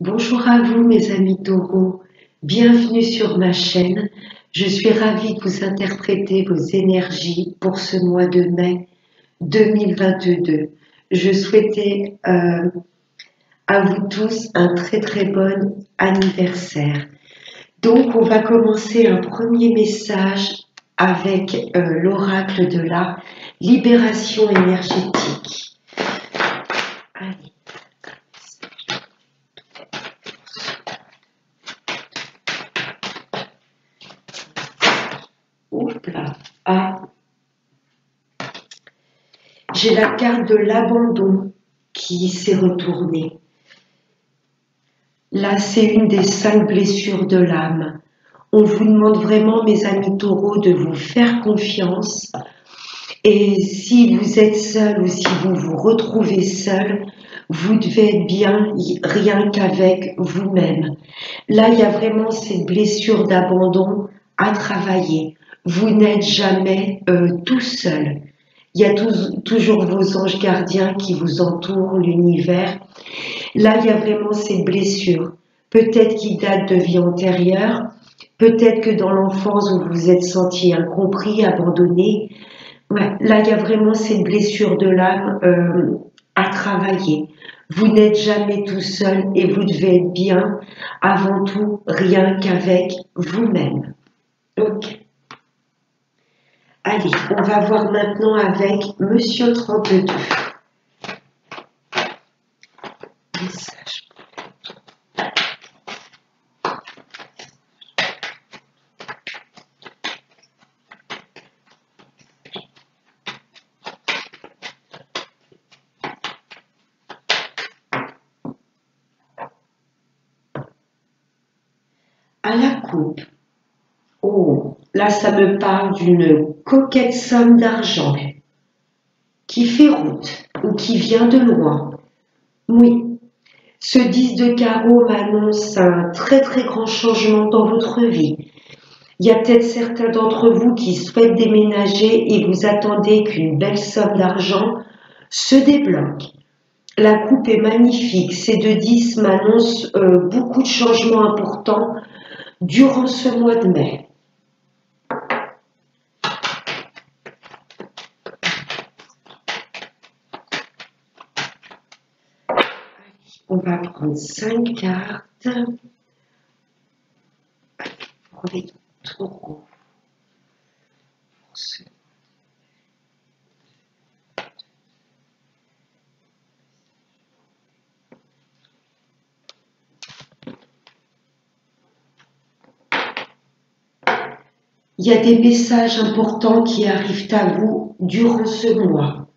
Bonjour à vous mes amis taureaux, bienvenue sur ma chaîne. Je suis ravie de vous interpréter vos énergies pour ce mois de mai 2022. Je souhaitais à vous tous un très bon anniversaire. Donc on va commencer un premier message avec l'oracle de la libération énergétique. Allez. Ah. J'ai la carte de l'abandon qui s'est retournée. Là, c'est une des 5 blessures de l'âme. On vous demande vraiment, mes amis taureaux, de vous faire confiance. Et si vous êtes seul ou si vous vous retrouvez seul, vous devez être bien rien qu'avec vous-même. Là, il y a vraiment cette blessure d'abandon à travailler. Vous n'êtes jamais tout seul. Il y a toujours vos anges gardiens qui vous entourent, l'univers. Là, il y a vraiment cette blessure. Peut-être qui date de vie antérieure, peut-être que dans l'enfance, vous vous êtes senti incompris, abandonné. Ouais, là, il y a vraiment cette blessure de l'âme à travailler. Vous n'êtes jamais tout seul et vous devez être bien, avant tout, rien qu'avec vous-même. Ok. Allez, on va voir maintenant avec Monsieur 32. Message. À la coupe. Oh, là ça me parle d'une coquette somme d'argent qui fait route ou qui vient de loin. Oui, ce 10 de carreau m'annonce un très grand changement dans votre vie. Il y a peut-être certains d'entre vous qui souhaitent déménager et vous attendez qu'une belle somme d'argent se débloque. La coupe est magnifique, ces 2 10 m'annoncent beaucoup de changements importants durant ce mois de mai. On va prendre 5 cartes pour les taureaux. Il y a des messages importants qui arrivent à vous durant ce mois.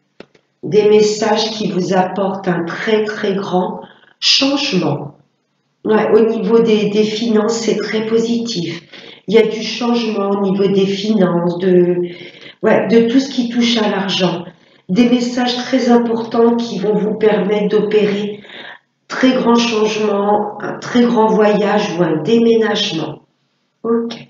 Des messages qui vous apportent un très grand changement. Ouais, au niveau des finances, c'est très positif. Il y a du changement au niveau des finances, de tout ce qui touche à l'argent. Des messages très importants qui vont vous permettre d'opérer très grand changement, un très grand voyage ou un déménagement. Ok.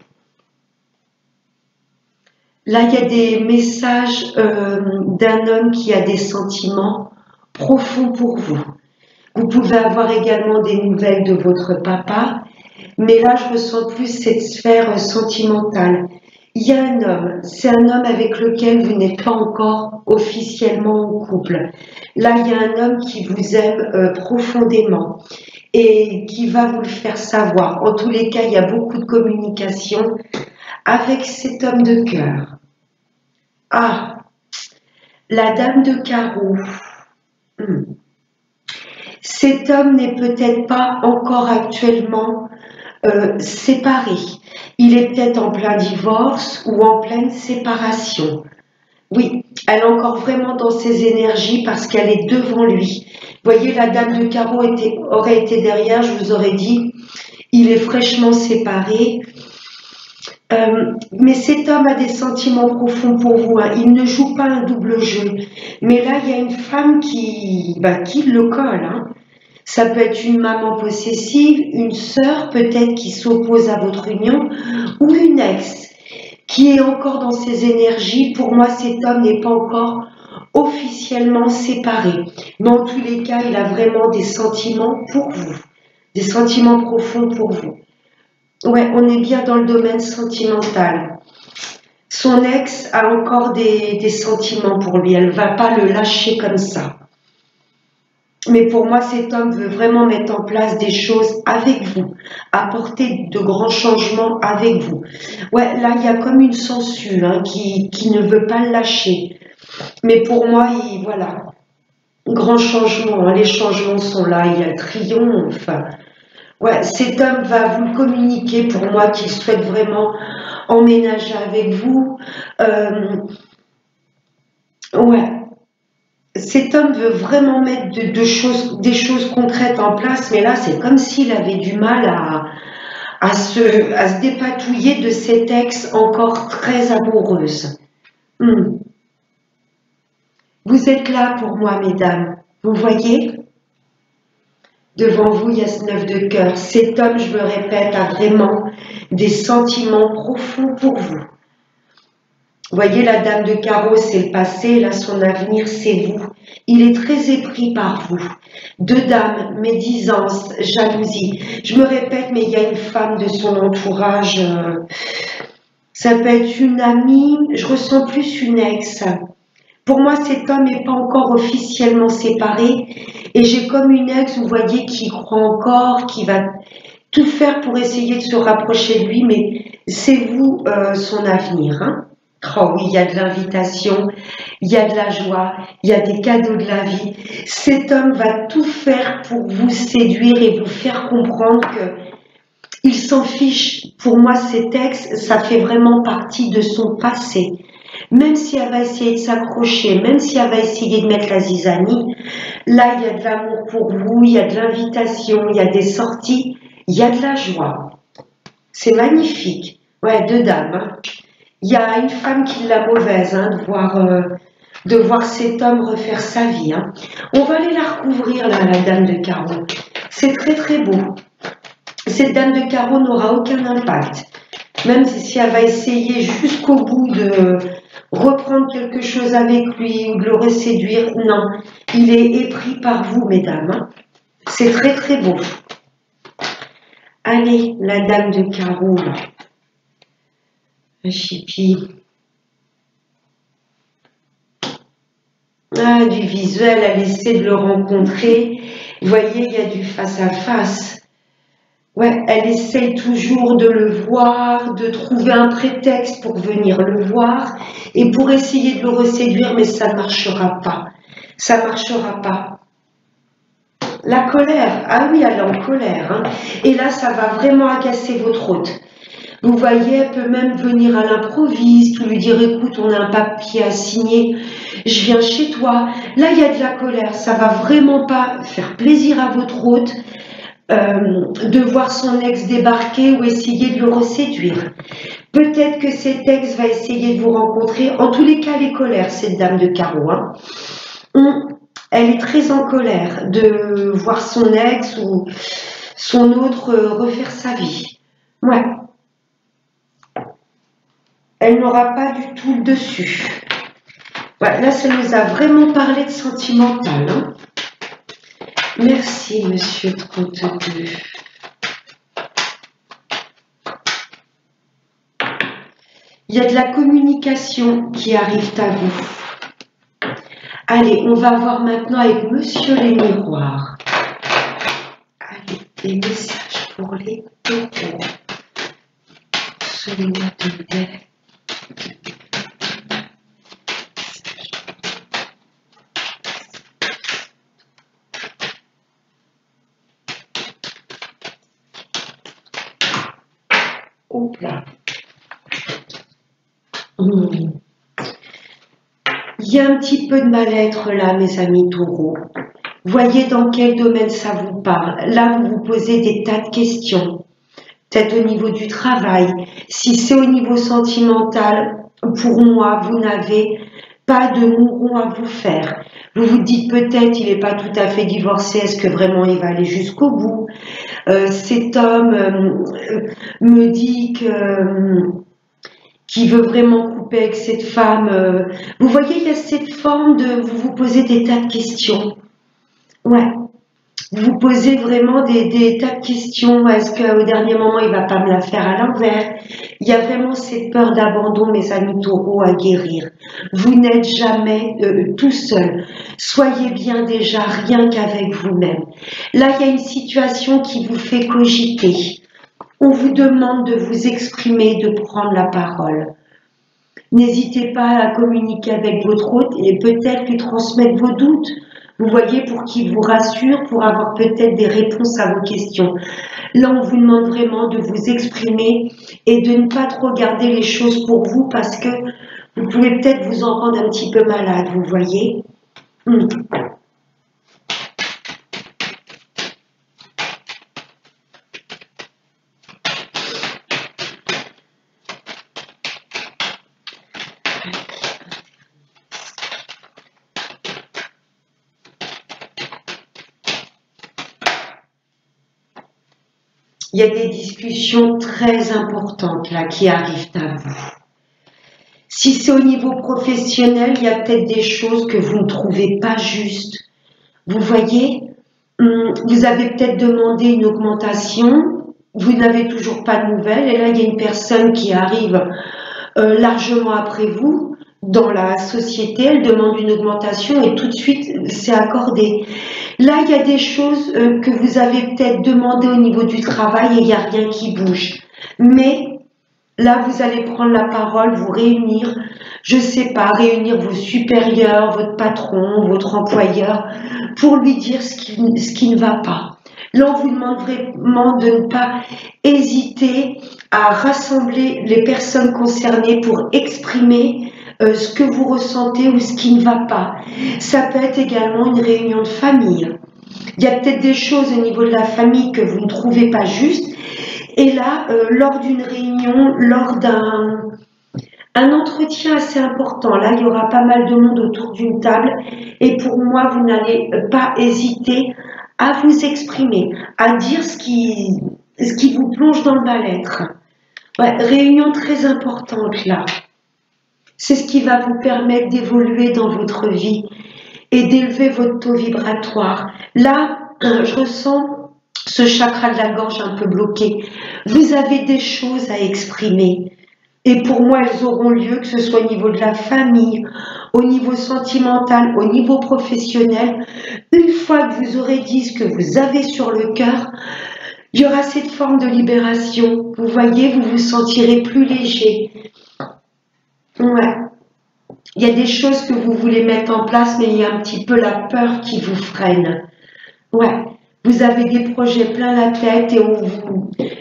Là, il y a des messages d'un homme qui a des sentiments profonds pour vous. Vous pouvez avoir également des nouvelles de votre papa, mais là, je ressens plus cette sphère sentimentale. Il y a un homme, c'est un homme avec lequel vous n'êtes pas encore officiellement en couple. Là, il y a un homme qui vous aime profondément et qui va vous le faire savoir. En tous les cas, il y a beaucoup de communication avec cet homme de cœur. Ah, la dame de carreau. Cet homme n'est peut-être pas encore actuellement séparé. Il est peut-être en plein divorce ou en pleine séparation. Oui, elle est encore vraiment dans ses énergies parce qu'elle est devant lui. Vous voyez, la dame de carreau aurait été derrière, je vous aurais dit, il est fraîchement séparé. Mais cet homme a des sentiments profonds pour vous. Hein. Il ne joue pas un double jeu. Mais là, il y a une femme qui le colle. Hein. Ça peut être une maman possessive, une sœur peut-être qui s'oppose à votre union, ou une ex qui est encore dans ses énergies. Pour moi, cet homme n'est pas encore officiellement séparé. Mais en tous les cas, il a vraiment des sentiments pour vous. des sentiments profonds pour vous. Ouais, on est bien dans le domaine sentimental. Son ex a encore des sentiments pour lui, elle ne va pas le lâcher comme ça. Mais pour moi, cet homme veut vraiment mettre en place des choses avec vous, apporter de grands changements avec vous. Ouais, là, il y a comme une sangsue hein, qui ne veut pas le lâcher. Mais pour moi, voilà, grand changement, hein, les changements sont là, il y a le triomphe. Ouais, cet homme va vous le communiquer pour moi qu'il souhaite vraiment emménager avec vous. Ouais, cet homme veut vraiment mettre des choses concrètes en place, mais là, c'est comme s'il avait du mal à se dépatouiller de cette ex encore très amoureuse. Vous êtes là pour moi, mesdames. Vous voyez? Devant vous, il y a ce 9 de cœur. Cet homme, je le répète, a vraiment des sentiments profonds pour vous. Vous voyez, la dame de carreau, c'est le passé. Là, son avenir, c'est vous. Il est très épris par vous. Deux dames, médisance, jalousie. Je me répète, mais il y a une femme de son entourage. Ça peut être une amie. Je ressens plus une ex. Pour moi, cet homme n'est pas encore officiellement séparé et j'ai comme une ex, vous voyez, qui croit encore, qui va tout faire pour essayer de se rapprocher de lui, mais c'est vous son avenir. Hein? Oh oui, il y a de l'invitation, il y a de la joie, il y a des cadeaux de la vie. Cet homme va tout faire pour vous séduire et vous faire comprendre qu'il s'en fiche. Pour moi, cet ex, ça fait vraiment partie de son passé. Même si elle va essayer de s'accrocher, même si elle va essayer de mettre la zizanie, là, il y a de l'amour pour vous, il y a de l'invitation, il y a des sorties, il y a de la joie. C'est magnifique. Ouais, deux dames. Hein. Il y a une femme qui l'a mauvaise, hein, de voir cet homme refaire sa vie. Hein. On va aller la recouvrir, là, la dame de carreau. C'est très, très beau. Cette dame de carreau n'aura aucun impact. Même si elle va essayer jusqu'au bout de reprendre quelque chose avec lui ou de le reséduire, non. Il est épris par vous, mesdames. Hein. C'est très, très beau. Allez, la dame de carreau, là. Chipi. Ah, du visuel, elle essaie de le rencontrer. Vous voyez, il y a du face à face. Ouais, elle essaye toujours de le voir, de trouver un prétexte pour venir le voir et pour essayer de le reséduire, mais ça ne marchera pas. Ça ne marchera pas. La colère, ah oui, elle est en colère. Hein. Et là, ça va vraiment agacer votre hôte. Vous voyez, elle peut même venir à l'improviste ou lui dire, écoute, on a un papier à signer, je viens chez toi. Là, il y a de la colère, ça va vraiment pas faire plaisir à votre hôte. De voir son ex débarquer ou essayer de le reséduire. Peut-être que cet ex va essayer de vous rencontrer. En tous les cas, elle est colère, cette dame de carreau. Hein. Elle est très en colère de voir son ex ou son autre refaire sa vie. Ouais. Elle n'aura pas du tout le dessus. Ouais, là, ça nous a vraiment parlé de sentimental. Hein. Merci, monsieur 32. Il y a de la communication qui arrive à vous. Allez, on va voir maintenant avec monsieur les miroirs. Allez, des messages pour les taureaux. Sur le mois de mai. Hop là. Il y a un petit peu de mal-être là, mes amis taureaux. Voyez dans quel domaine ça vous parle. Là, vous vous posez des tas de questions. Peut-être au niveau du travail. Si c'est au niveau sentimental, pour moi, vous n'avez pas de mouron à vous faire. Vous vous dites peut-être il n'est pas tout à fait divorcé, est-ce que vraiment il va aller jusqu'au bout? Cet homme me dit qu'il veut vraiment couper avec cette femme. Vous voyez, il y a cette forme de vous vous posez des tas de questions. Ouais. vous posez vraiment des tas de questions. Est-ce qu'au dernier moment, il ne va pas me la faire à l'envers? Il y a vraiment cette peur d'abandon, mes amis taureaux, à guérir. Vous n'êtes jamais tout seul. Soyez bien déjà, rien qu'avec vous-même. Là, il y a une situation qui vous fait cogiter. On vous demande de vous exprimer, de prendre la parole. N'hésitez pas à communiquer avec votre hôte et peut-être lui transmettre vos doutes. Vous voyez, pour qu'il vous rassure, pour avoir peut-être des réponses à vos questions. Là, on vous demande vraiment de vous exprimer et de ne pas trop garder les choses pour vous parce que vous pouvez peut-être vous en rendre un petit peu malade, vous voyez. Il y a des discussions très importantes là qui arrivent à vous. Si c'est au niveau professionnel, il y a peut-être des choses que vous ne trouvez pas justes. Vous voyez, vous avez peut-être demandé une augmentation, vous n'avez toujours pas de nouvelles, et là il y a une personne qui arrive largement après vous dans la société, elle demande une augmentation et tout de suite c'est accordé. Là, il y a des choses que vous avez peut-être demandé au niveau du travail et il n'y a rien qui bouge. Mais là, vous allez prendre la parole, vous réunir, je ne sais pas, réunir vos supérieurs, votre patron, votre employeur, pour lui dire ce qui ne va pas. Là, on vous demande vraiment de ne pas hésiter à rassembler les personnes concernées pour exprimer ce que vous ressentez ou ce qui ne va pas. Ça peut être également une réunion de famille. Il y a peut-être des choses au niveau de la famille que vous ne trouvez pas justes. Et là, lors d'une réunion, lors d'un entretien assez important, là, il y aura pas mal de monde autour d'une table. Et pour moi, vous n'allez pas hésiter à vous exprimer, à dire ce qui vous plonge dans le mal-être. Ouais, réunion très importante là. C'est ce qui va vous permettre d'évoluer dans votre vie et d'élever votre taux vibratoire. Là, je ressens ce chakra de la gorge un peu bloqué. Vous avez des choses à exprimer. Et pour moi, elles auront lieu, que ce soit au niveau de la famille, au niveau sentimental, au niveau professionnel. Une fois que vous aurez dit ce que vous avez sur le cœur, il y aura cette forme de libération. Vous voyez, vous vous sentirez plus léger. Ouais. Il y a des choses que vous voulez mettre en place, mais il y a un petit peu la peur qui vous freine. Ouais. Vous avez des projets plein la tête et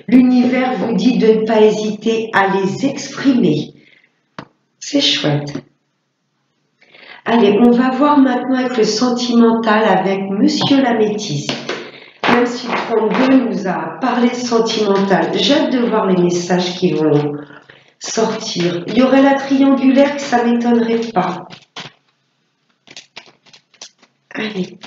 l'univers vous dit de ne pas hésiter à les exprimer. C'est chouette. Allez, on va voir maintenant avec le sentimental avec Monsieur la Métisse. Même si le 32 nous a parlé sentimental, j'ai hâte de voir les messages qui vont sortir. Il y aurait la triangulaire que ça ne m'étonnerait pas. Allez.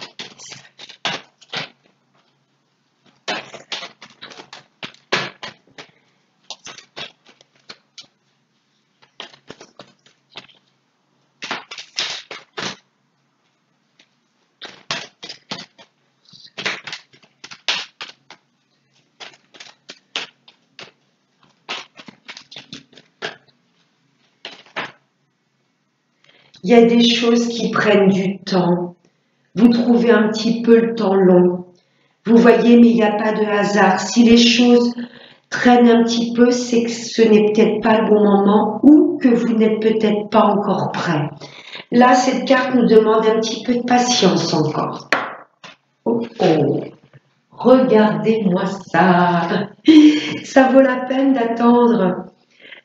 Il y a des choses qui prennent du temps. Vous trouvez un petit peu le temps long. Vous voyez, mais il n'y a pas de hasard. Si les choses traînent un petit peu, c'est que ce n'est peut-être pas le bon moment ou que vous n'êtes peut-être pas encore prêt. Là, cette carte nous demande un petit peu de patience encore. Oh, oh. Regardez-moi ça. Ça vaut la peine d'attendre.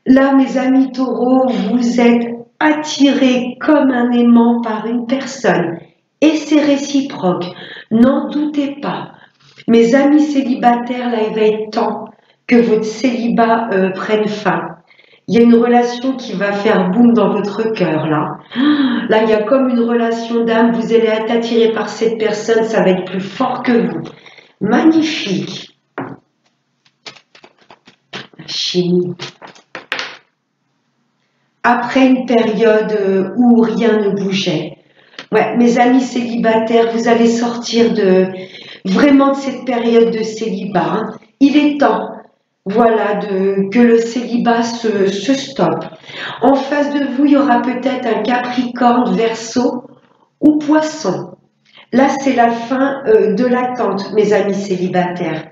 Là, mes amis taureaux, vous êtes attirés comme un aimant par une personne. Et c'est réciproque. N'en doutez pas. Mes amis célibataires, là, il va être temps que votre célibat prenne fin. Il y a une relation qui va faire boum dans votre cœur, là. Là, il y a comme une relation d'âme. Vous allez être attiré par cette personne. Ça va être plus fort que vous. Magnifique. La chimie. Après une période où rien ne bougeait, Ouais, mes amis célibataires, vous allez sortir vraiment de cette période de célibat, hein. Il est temps, voilà, que le célibat se stoppe. En face de vous, il y aura peut-être un Capricorne, Verseau ou Poisson. Là, c'est la fin de l'attente, mes amis célibataires.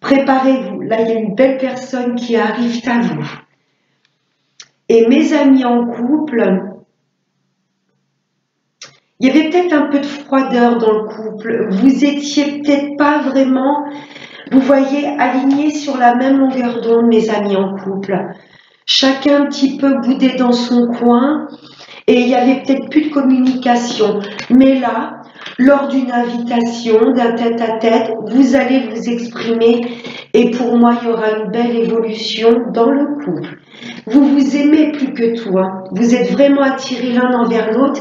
Préparez-vous. Là, il y a une belle personne qui arrive à vous. Et mes amis en couple, il y avait peut-être un peu de froideur dans le couple. Vous étiez peut-être pas vraiment, vous voyez, alignés sur la même longueur d'onde, mes amis en couple. Chacun un petit peu boudé dans son coin et il y avait peut-être plus de communication. Mais là, lors d'une invitation, d'un tête-à-tête, vous allez vous exprimer et pour moi, il y aura une belle évolution dans le couple. Vous vous aimez plus que tout, hein. Vous êtes vraiment attirés l'un envers l'autre.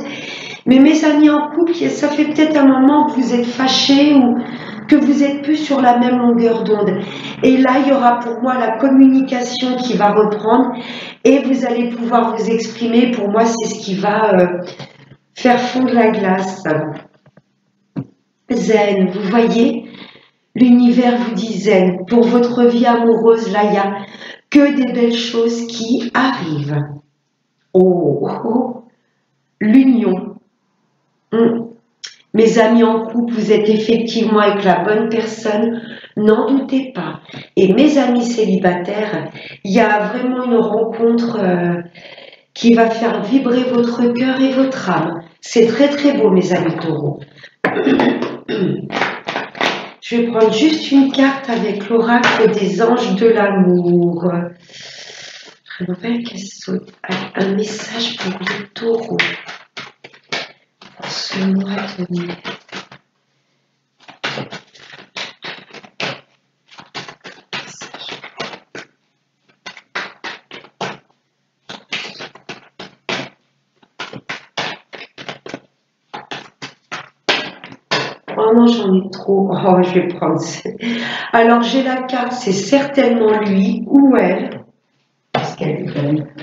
Mais mes amis en couple, ça fait peut-être un moment que vous êtes fâchés ou que vous êtes plus sur la même longueur d'onde. Et là, il y aura pour moi la communication qui va reprendre et vous allez pouvoir vous exprimer. Pour moi, c'est ce qui va faire fondre la glace. Zen, vous voyez, l'univers vous dit zen. Pour votre vie amoureuse, là, il n'y a que des belles choses qui arrivent. Oh, oh, l'union. Mes amis en couple, vous êtes effectivement avec la bonne personne, n'en doutez pas. Et mes amis célibataires, il y a vraiment une rencontre qui va faire vibrer votre cœur et votre âme. C'est très très beau, mes amis taureaux. Je vais prendre juste une carte avec l'oracle des anges de l'amour. J'aimerais qu'elle soit un message pour les taureaux. Pour ce mois de mai. Oh non, j'en ai trop. Oh, je vais prendre ça. Alors, j'ai la carte, c'est certainement lui ou elle. Parce qu'elle est belle.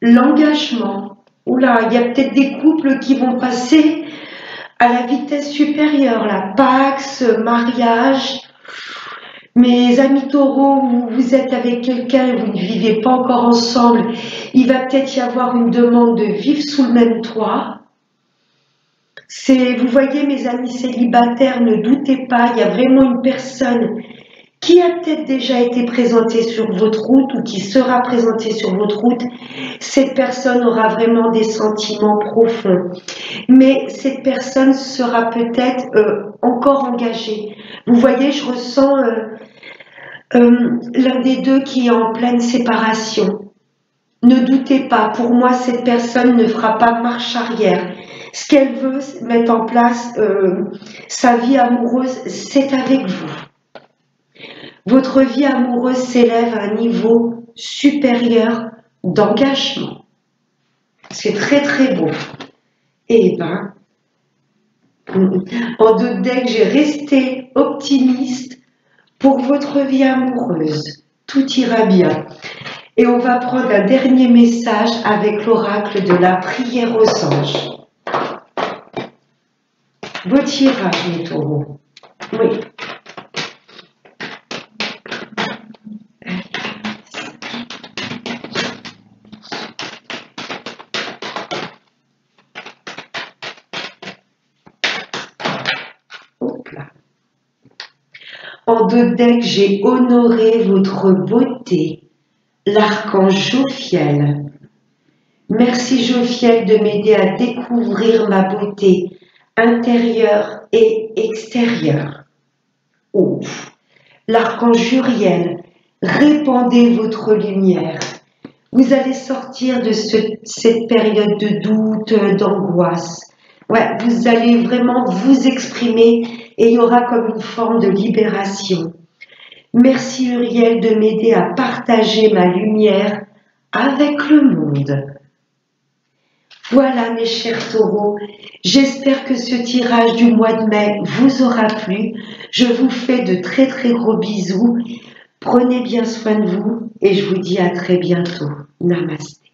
L'engagement. Oula, il y a peut-être des couples qui vont passer à la vitesse supérieure, la Pax, mariage. Mes amis taureaux, vous êtes avec quelqu'un et vous ne vivez pas encore ensemble, il va peut-être y avoir une demande de vivre sous le même toit. Vous voyez, mes amis célibataires, ne doutez pas, il y a vraiment une personne qui a peut-être déjà été présentée sur votre route ou qui sera présentée sur votre route. Cette personne aura vraiment des sentiments profonds. Mais cette personne sera peut-être encore engagée. Vous voyez, je ressens l'un des deux qui est en pleine séparation. Ne doutez pas, pour moi, cette personne ne fera pas marche arrière. Ce qu'elle veut mettre en place, sa vie amoureuse, c'est avec vous. Votre vie amoureuse s'élève à un niveau supérieur d'engagement. C'est très très beau. Et ben, en deux decks, j'ai resté optimiste pour votre vie amoureuse. Tout ira bien. Et on va prendre un dernier message avec l'oracle de la prière aux anges. Beau tirage, mes taureaux. Oui. En deux decks, j'ai honoré votre beauté, l'archange Jophiel. Merci Jophiel de m'aider à découvrir ma beauté intérieure et extérieure. Oh, l'archange Uriel, répandez votre lumière. Vous allez sortir de cette période de doute, d'angoisse. Ouais, vous allez vraiment vous exprimer et il y aura comme une forme de libération. Merci Uriel de m'aider à partager ma lumière avec le monde. Voilà mes chers taureaux, j'espère que ce tirage du mois de mai vous aura plu. Je vous fais de très très gros bisous. Prenez bien soin de vous et je vous dis à très bientôt. Namasté.